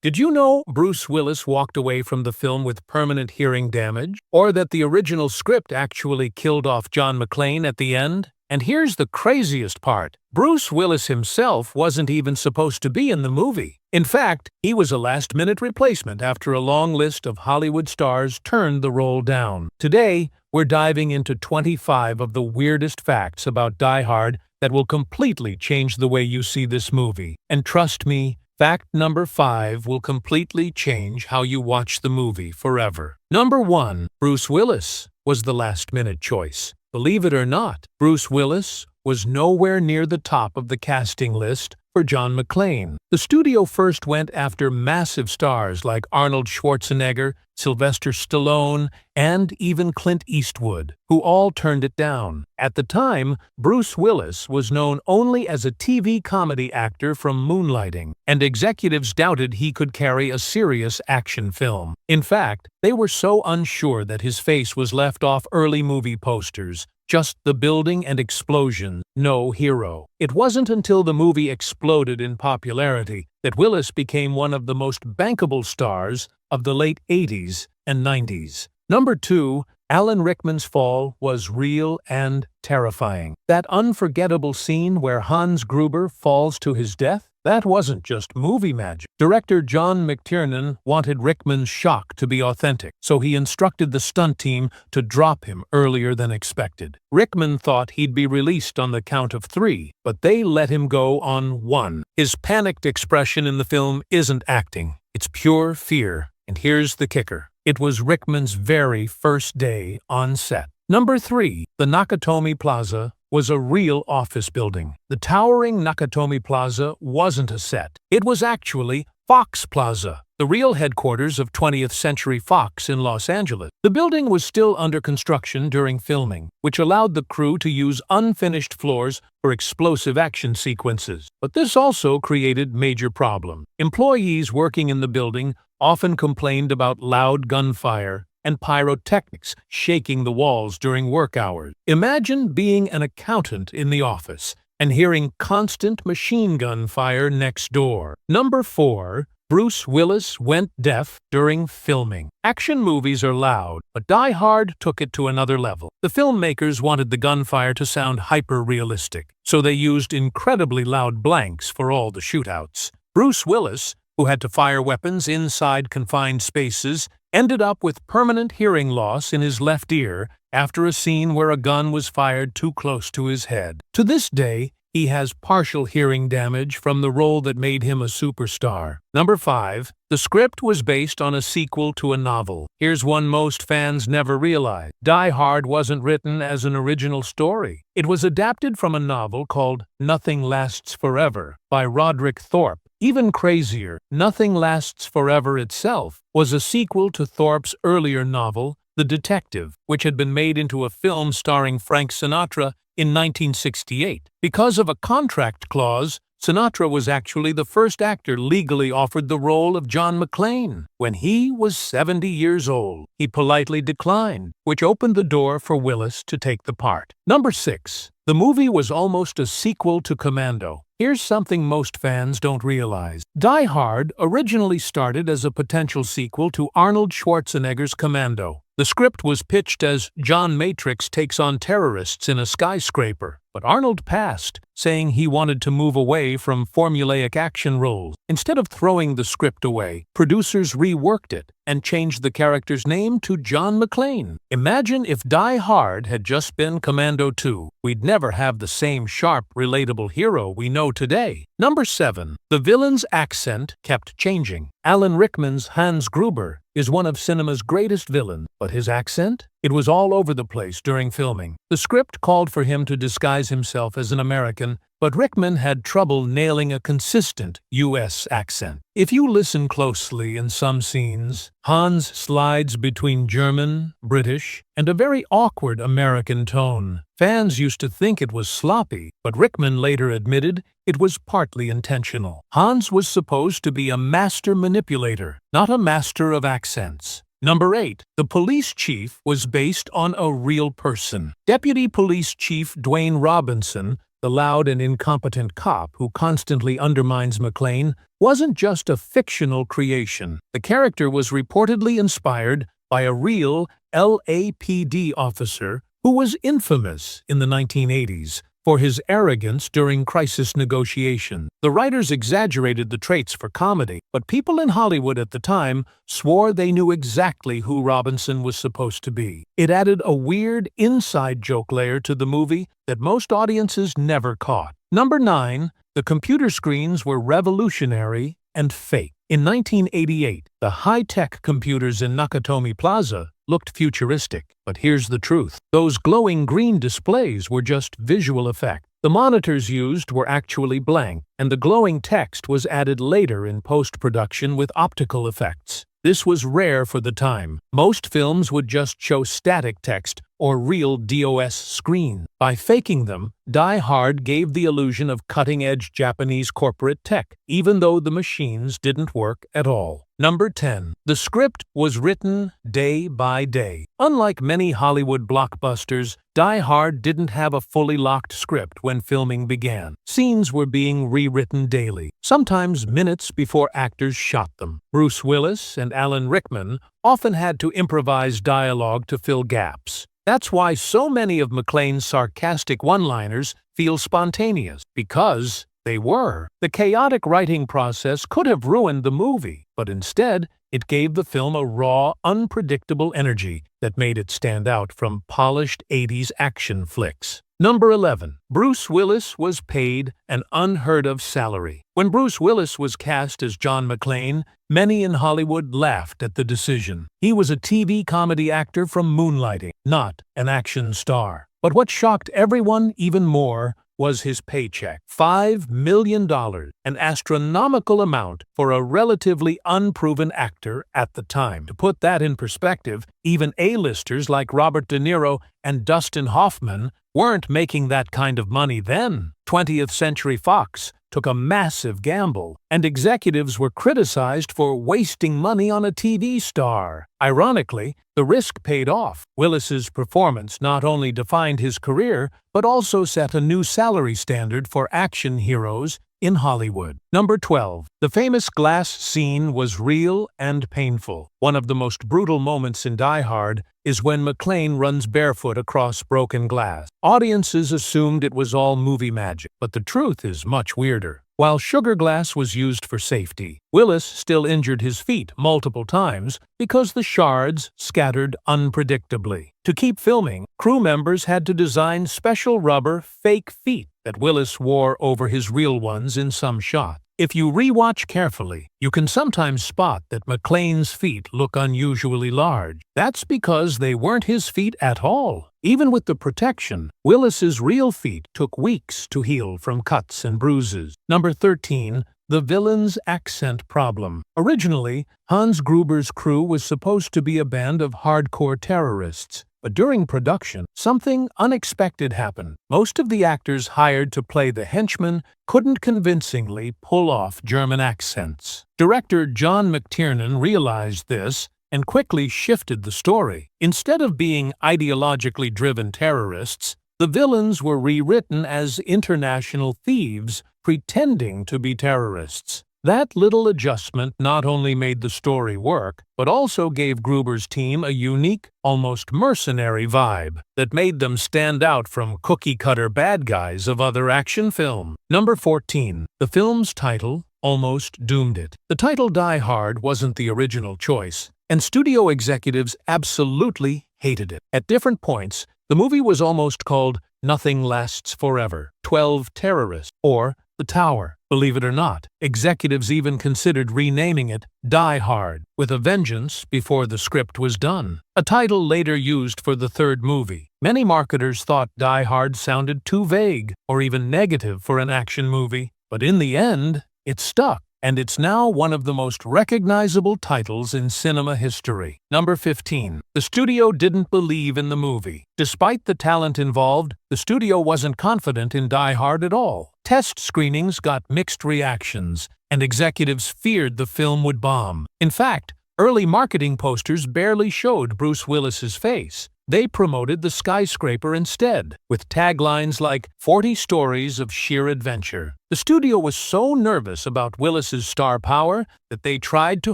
Did you know Bruce Willis walked away from the film with permanent hearing damage? Or that the original script actually killed off John McClane at the end? And here's the craziest part. Bruce Willis himself wasn't even supposed to be in the movie. In fact, he was a last-minute replacement after a long list of Hollywood stars turned the role down. Today, we're diving into 25 of the weirdest facts about Die Hard that will completely change the way you see this movie. And trust me, fact number 5 will completely change how you watch the movie forever. Number 1. Bruce Willis was the last-minute choice. Believe it or not, Bruce Willis was nowhere near the top of the casting list for John McClane. The studio first went after massive stars like Arnold Schwarzenegger, Sylvester Stallone, and even Clint Eastwood, who all turned it down. At the time, Bruce Willis was known only as a TV comedy actor from moonlighting, and executives doubted he could carry a serious action film. In fact, they were so unsure that his face was left off early movie posters. Just the building and explosion, no hero. It wasn't until the movie exploded in popularity that Willis became one of the most bankable stars of the late 80s and 90s. Number 2. Alan Rickman's fall was real and terrifying. That unforgettable scene where Hans Gruber falls to his death? That wasn't just movie magic. Director John McTiernan wanted Rickman's shock to be authentic, so he instructed the stunt team to drop him earlier than expected. Rickman thought he'd be released on the count of 3, but they let him go on 1. His panicked expression in the film isn't acting, it's pure fear. And here's the kicker. It was Rickman's very first day on set. Number 3. The Nakatomi Plaza was a real office building. The towering Nakatomi Plaza wasn't a set. It was actually Fox Plaza, the real headquarters of 20th Century Fox in Los Angeles. The building was still under construction during filming, which allowed the crew to use unfinished floors for explosive action sequences. But this also created major problems. Employees working in the building often complained about loud gunfire and pyrotechnics shaking the walls during work hours. Imagine being an accountant in the office and hearing constant machine gun fire next door. Number 4. Bruce Willis went deaf during filming. Action movies are loud, but Die Hard took it to another level. The filmmakers wanted the gunfire to sound hyper-realistic, so they used incredibly loud blanks for all the shootouts. Bruce Willis, who had to fire weapons inside confined spaces, ended up with permanent hearing loss in his left ear after a scene where a gun was fired too close to his head. To this day, he has partial hearing damage from the role that made him a superstar. Number 5. The script was based on a sequel to a novel. Here's one most fans never realized. Die Hard wasn't written as an original story. It was adapted from a novel called Nothing Lasts Forever by Roderick Thorpe. Even crazier, Nothing Lasts Forever itself was a sequel to Thorpe's earlier novel, The Detective, which had been made into a film starring Frank Sinatra in 1968. Because of a contract clause, Sinatra was actually the first actor legally offered the role of John McClane. When he was 70 years old, he politely declined, which opened the door for Willis to take the part. Number 6. The movie was almost a sequel to Commando. Here's something most fans don't realize. Die Hard originally started as a potential sequel to Arnold Schwarzenegger's Commando. The script was pitched as John Matrix takes on terrorists in a skyscraper, but Arnold passed, saying he wanted to move away from formulaic action roles. Instead of throwing the script away, producers reworked it and changed the character's name to John McClane. Imagine if Die Hard had just been Commando 2. We'd never have the same sharp, relatable hero we know today. Number 7. The villain's accent kept changing. Alan Rickman's Hans Gruber is one of cinema's greatest villains, but his accent? It was all over the place during filming. The script called for him to disguise himself as an American, but Rickman had trouble nailing a consistent U.S. accent. If you listen closely in some scenes, Hans slides between German, British, and a very awkward American tone. Fans used to think it was sloppy, but Rickman later admitted it was partly intentional. Hans was supposed to be a master manipulator, not a master of accents. Number 8. The police chief was based on a real person. Deputy Police Chief Dwayne Robinson the loud and incompetent cop who constantly undermines McClane, wasn't just a fictional creation. The character was reportedly inspired by a real LAPD officer who was infamous in the 1980s for his arrogance during crisis negotiations. The writers exaggerated the traits for comedy, but people in Hollywood at the time swore they knew exactly who Robinson was supposed to be. It added a weird inside joke layer to the movie that most audiences never caught. Number 9. The computer screens were revolutionary and fake. In 1988, the high-tech computers in Nakatomi Plaza looked futuristic. But here's the truth. Those glowing green displays were just visual effect. The monitors used were actually blank, and the glowing text was added later in post-production with optical effects. This was rare for the time. Most films would just show static text or real DOS screen. By faking them, Die Hard gave the illusion of cutting-edge Japanese corporate tech, even though the machines didn't work at all. Number 10. The script was written day by day. Unlike many Hollywood blockbusters, Die Hard didn't have a fully locked script when filming began. Scenes were being rewritten daily, sometimes minutes before actors shot them. Bruce Willis and Alan Rickman often had to improvise dialogue to fill gaps. That's why so many of McClane's sarcastic one-liners feel spontaneous, because they were. The chaotic writing process could have ruined the movie, but instead, it gave the film a raw, unpredictable energy that made it stand out from polished 80s action flicks. Number 11. Bruce Willis was paid an unheard-of salary. When Bruce Willis was cast as John McClane, many in Hollywood laughed at the decision. He was a TV comedy actor from Moonlighting, not an action star. But what shocked everyone even more was his paycheck. $5 million, an astronomical amount for a relatively unproven actor at the time. To put that in perspective, even A-listers like Robert De Niro and Dustin Hoffman weren't making that kind of money then. 20th Century Fox took a massive gamble, and executives were criticized for wasting money on a TV star. Ironically, the risk paid off. Willis's performance not only defined his career, but also set a new salary standard for action heroes in Hollywood. Number 12. The famous glass scene was real and painful. One of the most brutal moments in Die Hard is when McClane runs barefoot across broken glass. Audiences assumed it was all movie magic, but the truth is much weirder. While sugar glass was used for safety, Willis still injured his feet multiple times because the shards scattered unpredictably. To keep filming, crew members had to design special rubber fake feet that Willis wore over his real ones in some shots. If you rewatch carefully, you can sometimes spot that McClane's feet look unusually large. That's because they weren't his feet at all. Even with the protection, Willis's real feet took weeks to heal from cuts and bruises. Number 13. The villain's accent problem. Originally, Hans Gruber's crew was supposed to be a band of hardcore terrorists. But during production, something unexpected happened. Most of the actors hired to play the henchmen couldn't convincingly pull off German accents. Director John McTiernan realized this and quickly shifted the story. Instead of being ideologically driven terrorists, the villains were rewritten as international thieves pretending to be terrorists. That little adjustment not only made the story work, but also gave Gruber's team a unique, almost mercenary vibe that made them stand out from cookie-cutter bad guys of other action films. Number 14. The film's title almost doomed it. The title Die Hard wasn't the original choice, and studio executives absolutely hated it. At different points, the movie was almost called Nothing Lasts Forever, 12 Terrorists, or The Tower. Believe it or not, executives even considered renaming it Die Hard, with a vengeance before the script was done. A title later used for the third movie. Many marketers thought Die Hard sounded too vague or even negative for an action movie, but in the end, it stuck, and it's now one of the most recognizable titles in cinema history. Number 15. The studio didn't believe in the movie. Despite the talent involved, the studio wasn't confident in Die Hard at all. Test screenings got mixed reactions, and executives feared the film would bomb. In fact, Early marketing posters barely showed Bruce Willis's face. They promoted the skyscraper instead, with taglines like 40 stories of sheer adventure. The studio was so nervous about Willis's star power that they tried to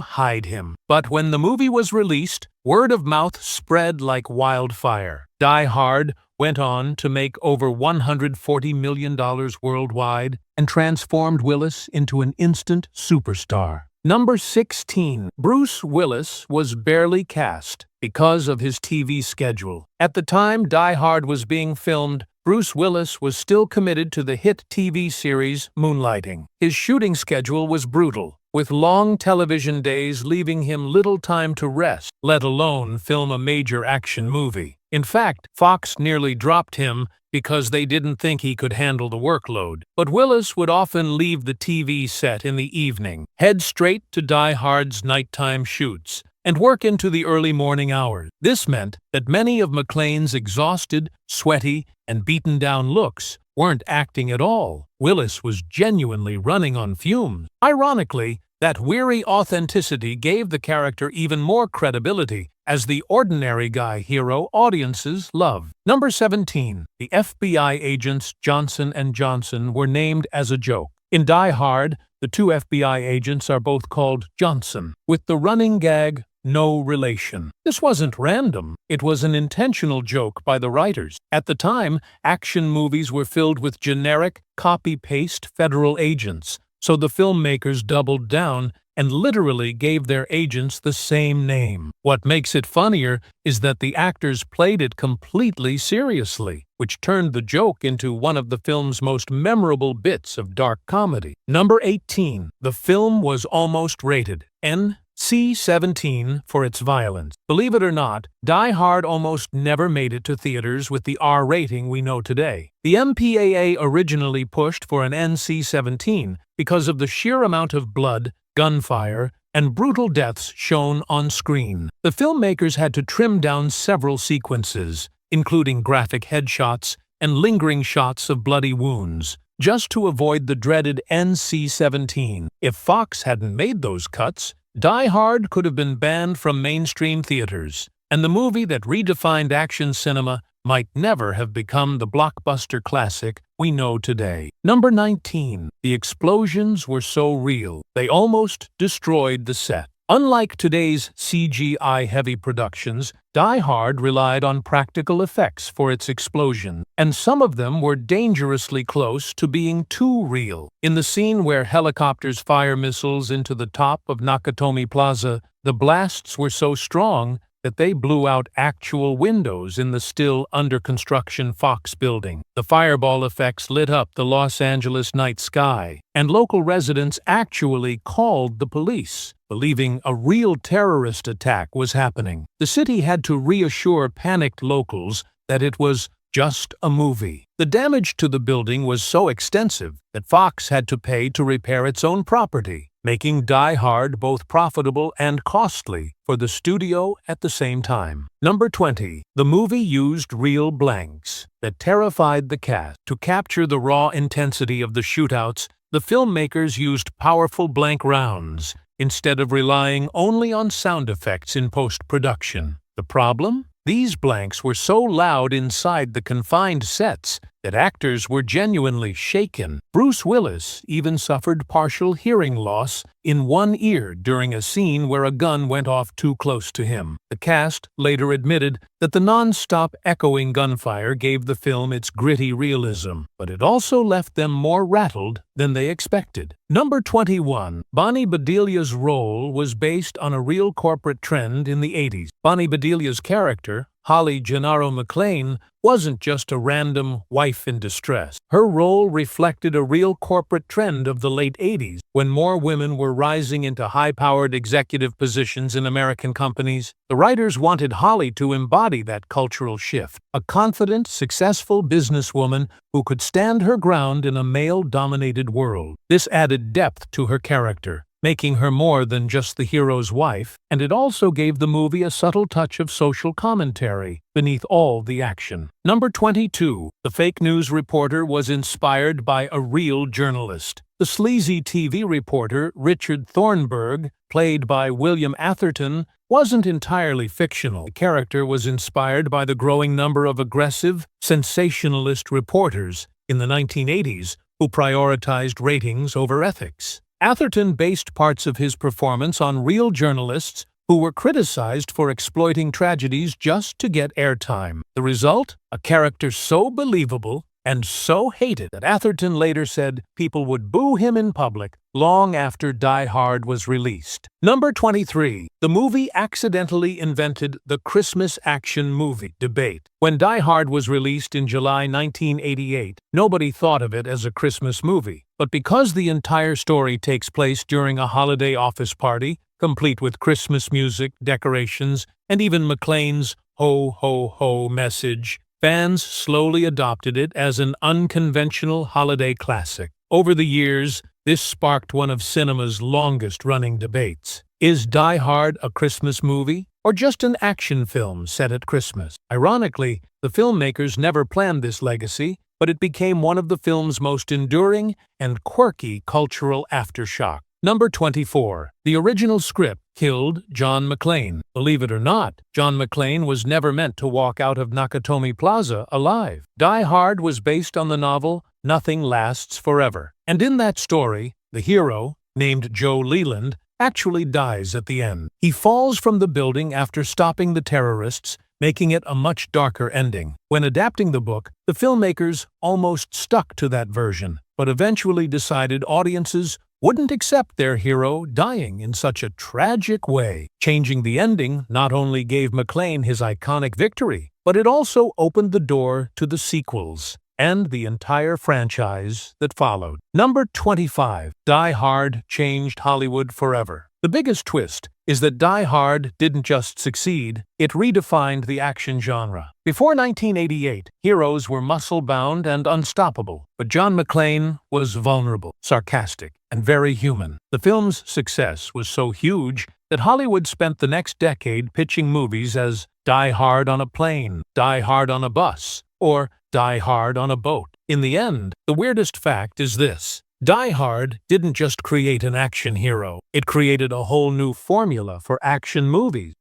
hide him. But when the movie was released, word of mouth spread like wildfire. Die Hard went on to make over $140 million worldwide and transformed Willis into an instant superstar. Number 16. Bruce Willis was barely cast because of his TV schedule. At the time Die Hard was being filmed, Bruce Willis was still committed to the hit TV series Moonlighting. His shooting schedule was brutal, with long television days leaving him little time to rest, let alone film a major action movie. In fact, Fox nearly dropped him because they didn't think he could handle the workload. But Willis would often leave the TV set in the evening, head straight to Die Hard's nighttime shoots, and work into the early morning hours. This meant that many of McClane's exhausted, sweaty, and beaten-down looks weren't acting at all. Willis was genuinely running on fumes. Ironically, that weary authenticity gave the character even more credibility as the ordinary guy hero audiences love. Number 17. The FBI agents Johnson and Johnson were named as a joke. In Die Hard, the two FBI agents are both called Johnson, with the running gag, "no relation." This wasn't random. It was an intentional joke by the writers. At the time, action movies were filled with generic, copy-paste federal agents, so the filmmakers doubled down and literally gave their agents the same name. What makes it funnier is that the actors played it completely seriously, which turned the joke into one of the film's most memorable bits of dark comedy. Number 18. The film was almost rated NC-17 for its violence. Believe it or not, Die Hard almost never made it to theaters with the R rating we know today. The MPAA originally pushed for an NC-17 because of the sheer amount of blood, gunfire, and brutal deaths shown on screen. The filmmakers had to trim down several sequences, including graphic headshots and lingering shots of bloody wounds, just to avoid the dreaded NC-17. If Fox hadn't made those cuts, Die Hard could have been banned from mainstream theaters, and the movie that redefined action cinema might never have become the blockbuster classic we know today. Number 19. The explosions were so real, they almost destroyed the set. Unlike today's CGI-heavy productions, Die Hard relied on practical effects for its explosions, and some of them were dangerously close to being too real. In the scene where helicopters fire missiles into the top of Nakatomi Plaza, the blasts were so strong that they blew out actual windows in the still under-construction Fox building. The fireball effects lit up the Los Angeles night sky, and local residents actually called the police, believing a real terrorist attack was happening. The city had to reassure panicked locals that it was just a movie. The damage to the building was so extensive that Fox had to pay to repair its own property, making Die Hard both profitable and costly for the studio at the same time. Number 20. The movie used real blanks that terrified the cast. To capture the raw intensity of the shootouts, the filmmakers used powerful blank rounds instead of relying only on sound effects in post-production. The problem? These blanks were so loud inside the confined sets that actors were genuinely shaken. Bruce Willis even suffered partial hearing loss in one ear during a scene where a gun went off too close to him. The cast later admitted that the non-stop echoing gunfire gave the film its gritty realism, but it also left them more rattled than they expected. Number 21. Bonnie Bedelia's role was based on a real corporate trend in the 80s. Bonnie Bedelia's character, Holly Gennaro McClane, wasn't just a random wife in distress. Her role reflected a real corporate trend of the late 80s, when more women were rising into high-powered executive positions in American companies. The writers wanted Holly to embody that cultural shift, a confident, successful businesswoman who could stand her ground in a male-dominated world. This added depth to her character, making her more than just the hero's wife, and it also gave the movie a subtle touch of social commentary beneath all the action. Number 22. The fake news reporter was inspired by a real journalist. The sleazy TV reporter Richard Thornburg played by William Atherton, wasn't entirely fictional. The character was inspired by the growing number of aggressive, sensationalist reporters in the 1980s who prioritized ratings over ethics. Atherton based parts of his performance on real journalists who were criticized for exploiting tragedies just to get airtime. The result? A character so believable and so hated that Atherton later said people would boo him in public long after Die Hard was released. Number 23. The movie accidentally invented the Christmas action movie debate. When Die Hard was released in July 1988, nobody thought of it as a Christmas movie. But because the entire story takes place during a holiday office party, complete with Christmas music, decorations, and even McClane's "ho ho ho" message, fans slowly adopted it as an unconventional holiday classic. Over the years, this sparked one of cinema's longest-running debates. Is Die Hard a Christmas movie, or just an action film set at Christmas? Ironically, the filmmakers never planned this legacy, but it became one of the film's most enduring and quirky cultural aftershock. Number 24. The original script killed John McClane. Believe it or not, John McClane was never meant to walk out of Nakatomi Plaza alive. Die Hard was based on the novel Nothing Lasts Forever. And in that story, the hero, named Joe Leland, actually dies at the end. He falls from the building after stopping the terrorists, making it a much darker ending. When adapting the book, the filmmakers almost stuck to that version, but eventually decided audiences wouldn't accept their hero dying in such a tragic way. Changing the ending not only gave McClane his iconic victory, but it also opened the door to the sequels and the entire franchise that followed. Number 25. Die Hard changed Hollywood forever. The biggest twist is that Die Hard didn't just succeed, it redefined the action genre. Before 1988, heroes were muscle-bound and unstoppable, but John McClane was vulnerable, sarcastic, and very human. The film's success was so huge that Hollywood spent the next decade pitching movies as Die Hard on a plane, Die Hard on a bus, or Die Hard on a boat. In the end, the weirdest fact is this: Die Hard didn't just create an action hero, it created a whole new formula for action movies.